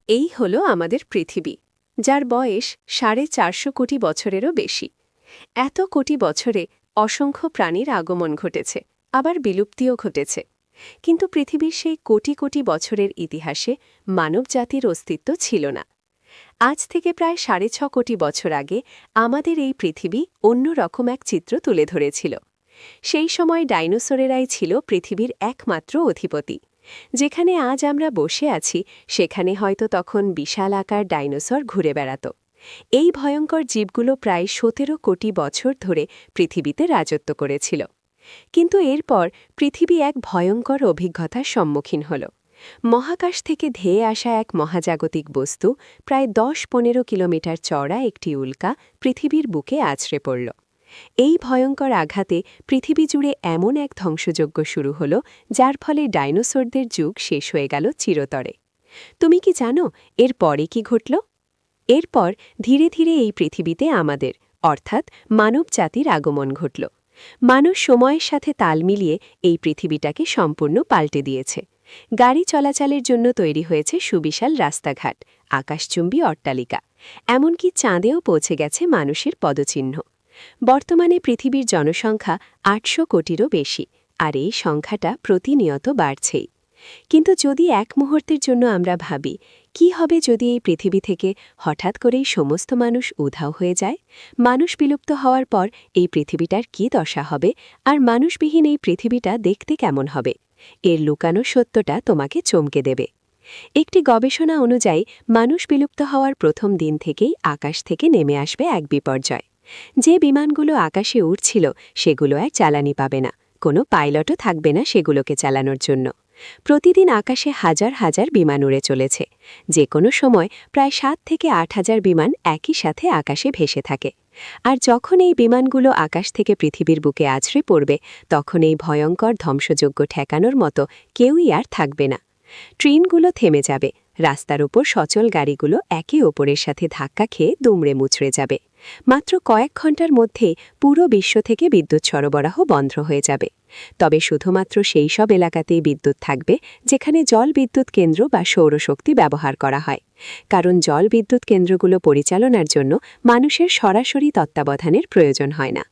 এই হলো আমাদের পৃথিবী, যার বয়স 450 কোটি বছরেরও বেশি। এত কোটি বছরে অসংখ্য প্রাণীর আগমন ঘটেছে, আবার বিলুপ্তিও ঘটেছে। কিন্তু পৃথিবীর সেই কোটি কোটি বছরের ইতিহাসে মানবজাতির অস্তিত্ব ছিল না। আজ থেকে প্রায় 6.5 কোটি বছর আগে আমাদের এই পৃথিবী অন্যরকম এক চিত্র তুলে ধরেছিল। সেই সময় ডাইনোসরেরাই ছিল পৃথিবীর একমাত্র অধিপতি। যেখানে আজ আমরা বসে আছি সেখানে হয়তো তখন বিশাল আকার ডাইনোসর ঘুরে বেড়াত। এই ভয়ঙ্কর জীবগুলো প্রায় 17 কোটি বছর ধরে পৃথিবীতে রাজত্ব করেছিল। কিন্তু এরপর পৃথিবী এক ভয়ঙ্কর অভিজ্ঞতার সম্মুখীন হল। মহাকাশ থেকে ধেয়ে আসা এক মহাজাগতিক বস্তু প্রায় 10-15 কিলোমিটার চওড়া একটি উল্কা পৃথিবীর বুকে আছড়ে পড়ল। এই ভয়ঙ্কর আঘাতে পৃথিবী জুড়ে এমন এক ধ্বংসযজ্ঞ শুরু হল, যার ফলে ডাইনোসরদের যুগ শেষ হয়ে গেল চিরতরে। তুমি কি জানো এর পরে কি ঘটল? এরপর ধীরে ধীরে এই পৃথিবীতে আমাদের অর্থাৎ মানব জাতির আগমন ঘটল। মানুষ সময়ের সাথে তাল মিলিয়ে এই পৃথিবীটাকে সম্পূর্ণ পাল্টে দিয়েছে। গাড়ি চলাচলের জন্য তৈরি হয়েছে সুবিশাল রাস্তাঘাট, আকাশচুম্বী অট্টালিকা, এমনকি চাঁদেও পৌঁছে গেছে মানুষের পদচিহ্ন। বর্তমানে পৃথিবীর জনসংখ্যা 800 কোটিরও বেশি, আর এই সংখ্যাটা প্রতিনিয়ত বাড়ছেই। কিন্তু যদি এক মুহূর্তের জন্য আমরা ভাবি, কি হবে যদি এই পৃথিবী থেকে হঠাৎ করেই সমস্ত মানুষ উধাও হয়ে যায়? মানুষ বিলুপ্ত হওয়ার পর এই পৃথিবীটার কি দশা হবে, আর মানুষবিহীন এই পৃথিবীটা দেখতে কেমন হবে? এর লুকানো সত্যটা তোমাকে চমকে দেবে। একটি গবেষণা অনুযায়ী মানুষ বিলুপ্ত হওয়ার প্রথম দিন থেকেই আকাশ থেকে নেমে আসবে এক বিপর্যয়। যে বিমানগুলো আকাশে উড়ছিল সেগুলো আর জ্বালানি পাবে না, কোনো পাইলটও থাকবে না সেগুলোকে চালানোর জন্য। প্রতিদিন আকাশে হাজার হাজার বিমান উড়ে চলেছে। যে কোনো সময় প্রায় 7 থেকে 8 হাজার বিমান একই সাথে আকাশে ভেসে থাকে। আর যখন এই বিমানগুলো আকাশ থেকে পৃথিবীর বুকে আছড়ে পড়বে, তখন এই ভয়ঙ্কর ধ্বংসযজ্ঞ ঠেকানোর মতো কেউই আর থাকবে না। ট্রেনগুলো থেমে যাবে, রাস্তার ওপর সচল গাড়িগুলো একে অপরের সাথে ধাক্কা খেয়ে দুমড়ে মুচড়ে যাবে। মাত্র কয়েক ঘণ্টার মধ্যে পুরো বিশ্ব থেকে বিদ্যুৎ সরবরাহ বন্ধ হয়ে যাবে। তবে শুধুমাত্র সেই সব এলাকাতেই বিদ্যুৎ থাকবে যেখানে জল বিদ্যুৎ কেন্দ্র বা সৌরশক্তি ব্যবহার করা হয়। কারণ জল বিদ্যুৎ কেন্দ্রগুলো পরিচালনার জন্য মানুষের সরাসরি তত্ত্বাবধানের প্রয়োজন হয় না।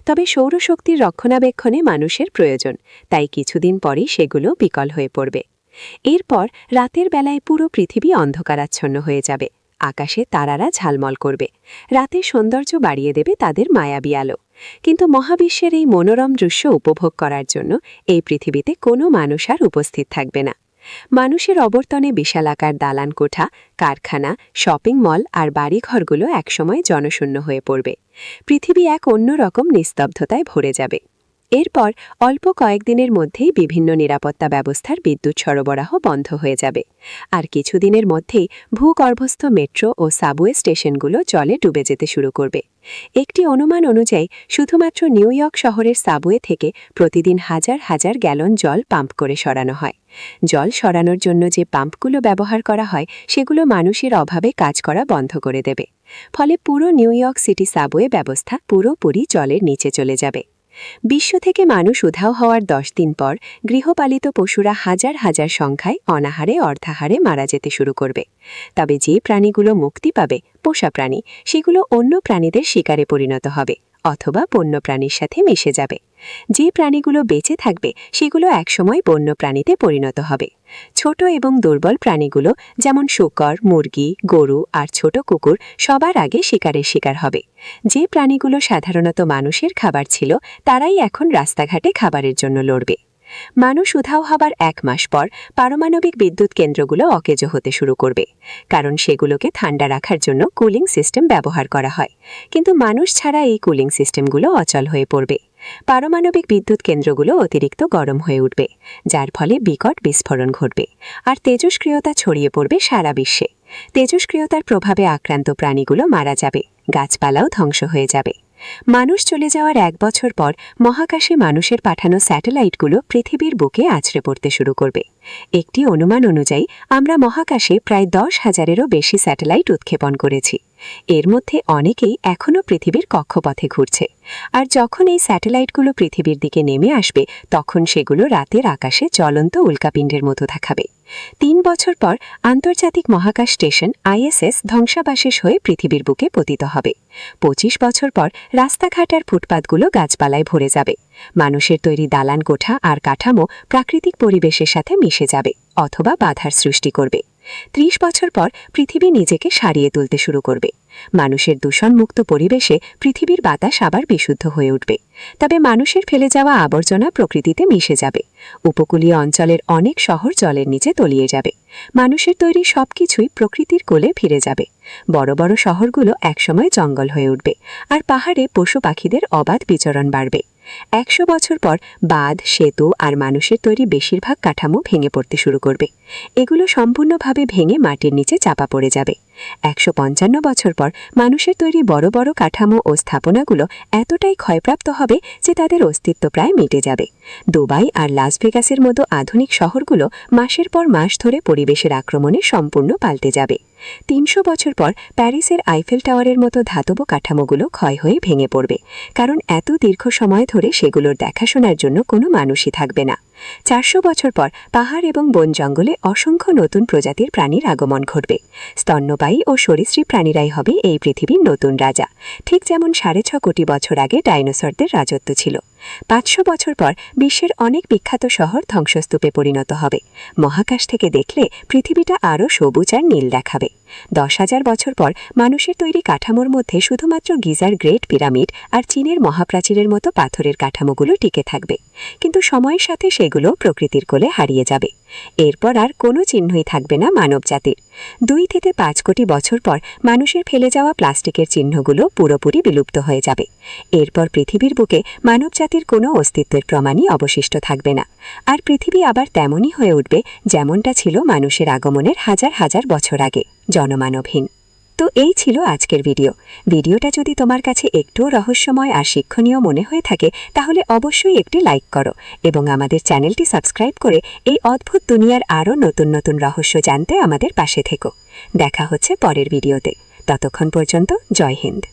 তবে সৌরশক্তির রক্ষণাবেক্ষণে মানুষের প্রয়োজন, তাই কিছুদিন পরই সেগুলো বিকল হয়ে পড়বে। এরপর রাতের বেলায় পুরো পৃথিবী অন্ধকারাচ্ছন্ন হয়ে যাবে। আকাশে তারারা ঝালমল করবে, রাতের সৌন্দর্য বাড়িয়ে দেবে তাদের মায়াবী আলো। কিন্তু মহাবিশ্বের এই মনোরম দৃশ্য উপভোগ করার জন্য এই পৃথিবীতে কোনো মানুষ আর উপস্থিত থাকবে না। মানুষের অবর্তনে বিশালাকার দালান কোঠা, কারখানা, শপিং মল আর বাড়িঘরগুলো একসময় জনশূন্য হয়ে পড়বে। পৃথিবী এক অন্যরকম নিস্তব্ধতায় ভরে যাবে। এরপর অল্প কয়েকদিনের মধ্যেই বিভিন্ন নিরাপত্তা ব্যবস্থার বিদ্যুৎ সরবরাহ বন্ধ হয়ে যাবে। আর কিছুদিনের মধ্যেই ভূগর্ভস্থ মেট্রো ও সাবওয়ে স্টেশনগুলো জলে ডুবে যেতে শুরু করবে। একটি অনুমান অনুযায়ী শুধুমাত্র নিউ ইয়র্ক শহরের সাবওয়ে থেকে প্রতিদিন হাজার হাজার গ্যালন জল পাম্প করে সরানো হয়। জল সরানোর জন্য যে পাম্পগুলো ব্যবহার করা হয় সেগুলো মানুষের অভাবে কাজ করা বন্ধ করে দেবে। ফলে পুরো নিউ ইয়র্ক সিটি সাবওয়ে ব্যবস্থা পুরোপুরি জলের নিচে চলে যাবে। বিশ্ব থেকে মানুষ উধাও হওয়ার 10 দিন পর গৃহপালিত পশুরা হাজার হাজার সংখ্যায় অনাহারে অর্ধাহারে মারা যেতে শুরু করবে। তবে যে প্রাণীগুলো মুক্তি পাবে, পোষা প্রাণী, সেগুলো অন্য প্রাণীদের শিকারে পরিণত হবে অথবা বন্য প্রাণীর সাথে মিশে যাবে। যে প্রাণীগুলো বেঁচে থাকবে সেগুলো একসময় বন্য প্রাণীতে পরিণত হবে। ছোট এবং দুর্বল প্রাণীগুলো যেমন শূকর, মুরগি, গরু আর ছোট কুকুর সবার আগে শিকারের শিকার হবে। যে প্রাণীগুলো সাধারণত মানুষের খাবার ছিল তারাই এখন রাস্তাঘাটে খাবারের জন্য লড়বে। মানুষ উধাও হবার 1 মাস পর পারমাণবিক বিদ্যুৎ কেন্দ্রগুলো অকেজো হতে শুরু করবে, কারণ সেগুলোকে ঠান্ডা রাখার জন্য কুলিং সিস্টেম ব্যবহার করা হয়। কিন্তু মানুষ ছাড়া এই কুলিং সিস্টেমগুলো অচল হয়ে পড়বে। পারমাণবিক বিদ্যুৎ কেন্দ্রগুলো অতিরিক্ত গরম হয়ে উঠবে, যার ফলে বিকট বিস্ফোরণ ঘটবে আর তেজস্ক্রিয়তা ছড়িয়ে পড়বে সারা বিশ্বে। তেজস্ক্রিয়তার প্রভাবে আক্রান্ত প্রাণীগুলো মারা যাবে, গাছপালাও ধ্বংস হয়ে যাবে। মানুষ চলে যাওয়ার 1 বছর পর মহাকাশে মানুষের পাঠানো স্যাটেলাইটগুলো পৃথিবীর বুকে আছড়ে পড়তে শুরু করবে। একটি অনুমান অনুযায়ী আমরা মহাকাশে প্রায় 10,000-এরও বেশি স্যাটেলাইট উৎক্ষেপণ করেছি। এর মধ্যে অনেকেই এখনও পৃথিবীর কক্ষপথে ঘুরছে। আর যখন এই স্যাটেলাইটগুলো পৃথিবীর দিকে নেমে আসবে তখন সেগুলো রাতের আকাশে জ্বলন্ত উল্কাপিণ্ডের মতো দেখাবে। ৩ বছর পর আন্তর্জাতিক মহাকাশ স্টেশন ISS ধ্বংসাবশেষ হয়ে পৃথিবীর বুকে পতিত হবে। ২৫ বছর পর রাস্তাঘাট আর ফুটপাতগুলো গাছপালায় ভরে যাবে। মানুষের তৈরি দালান কোঠা আর কাঠামো প্রাকৃতিক পরিবেশের সাথে মিশে যাবে অথবা বাধার সৃষ্টি করবে। ৩০ বছর পর পৃথিবী নিজেকে সারিয়ে তুলতে শুরু করবে। মানুষের দূষণমুক্ত পরিবেশে পৃথিবীর বাতাস আবার বিশুদ্ধ হয়ে উঠবে। তবে মানুষের ফেলে যাওয়া আবর্জনা প্রকৃতিতে মিশে যাবে। উপকূলীয় অঞ্চলের অনেক শহর জলের নিচে তলিয়ে যাবে। মানুষের তৈরি সবকিছুই প্রকৃতির কোলে ফিরে যাবে। বড় বড় শহরগুলো একসময় জঙ্গল হয়ে উঠবে আর পাহাড়ে পশু পাখিদের অবাধ বিচরণ বাড়বে। ১০০ বছর পর বাঁধ, সেতু আর মানুষের তৈরি বেশিরভাগ কাঠামো ভেঙে পড়তে শুরু করবে। এগুলো সম্পূর্ণভাবে ভেঙে মাটির নিচে চাপা পড়ে যাবে। ১৫৫ বছর পর মানুষের তৈরি বড় বড় কাঠামো ও স্থাপনাগুলো এতটাই ক্ষয়প্রাপ্ত হবে যে তাদের অস্তিত্ব প্রায় মিটে যাবে। দুবাই আর লাস ভেগাসের মতো আধুনিক শহরগুলো মাসের পর মাস ধরে পরিবেশের আক্রমণে সম্পূর্ণ পাল্টে যাবে। ৩০০ বছর পর প্যারিসের আইফেল টাওয়ারের মতো ধাতব কাঠামোগুলো ক্ষয় হয়ে ভেঙে পড়বে, কারণ এত দীর্ঘ সময় ধরে সেগুলোর দেখাশোনার জন্য কোনো মানুষই থাকবে না। ৪০০ বছর পর পাহাড় এবং বন জঙ্গলে অসংখ্য নতুন প্রজাতির প্রাণীর আগমন ঘটবে। স্তন্যপায়ী ও সরীসৃপ প্রাণীরাই হবে এই পৃথিবীর নতুন রাজা, ঠিক যেমন ৬.৫ কোটি বছর আগে ডাইনোসরদের রাজত্ব ছিল। ৫০০ বছর পর বিশ্বের অনেক বিখ্যাত শহর ধ্বংসস্তূপে পরিণত হবে। মহাকাশ থেকে দেখলে পৃথিবীটা আরও সবুজ আর নীল দেখাবে। ১০,০০০ বছর পর মানুষের তৈরি কাঠামোর মধ্যে শুধুমাত্র গিজার গ্রেট পিরামিড আর চীনের মহাপ্রাচীরের মতো পাথরের কাঠামোগুলো টিকে থাকবে, কিন্তু সময়ের সাথে সেগুলো প্রকৃতির কোলে হারিয়ে যাবে। এরপর আর কোনো চিহ্নই থাকবে না মানবজাতির। ২ থেকে ৫ কোটি বছর পর মানুষের ফেলে যাওয়া প্লাস্টিকের চিহ্নগুলো পুরোপুরি বিলুপ্ত হয়ে যাবে। এরপর পৃথিবীর বুকে মানবজাতির কোনো অস্তিত্বের প্রমাণই অবশিষ্ট থাকবে না। আর পৃথিবী আবার তেমনই হয়ে উঠবে যেমনটা ছিল মানুষের আগমনের হাজার হাজার বছর আগে, জনমানবহীন। তো এই ছিল আজকের ভিডিওটা যদি তোমার কাছে একটুও রহস্যময় আর শিক্ষণীয় মনে হয়ে থাকে তাহলে অবশ্যই একটি লাইক করো এবং আমাদের চ্যানেলটি সাবস্ক্রাইব করে এই অদ্ভুত দুনিয়ার আরও নতুন নতুন রহস্য জানতে আমাদের পাশে থেকো। দেখা হচ্ছে পরের ভিডিওতে। ততক্ষণ পর্যন্ত জয় হিন্দ।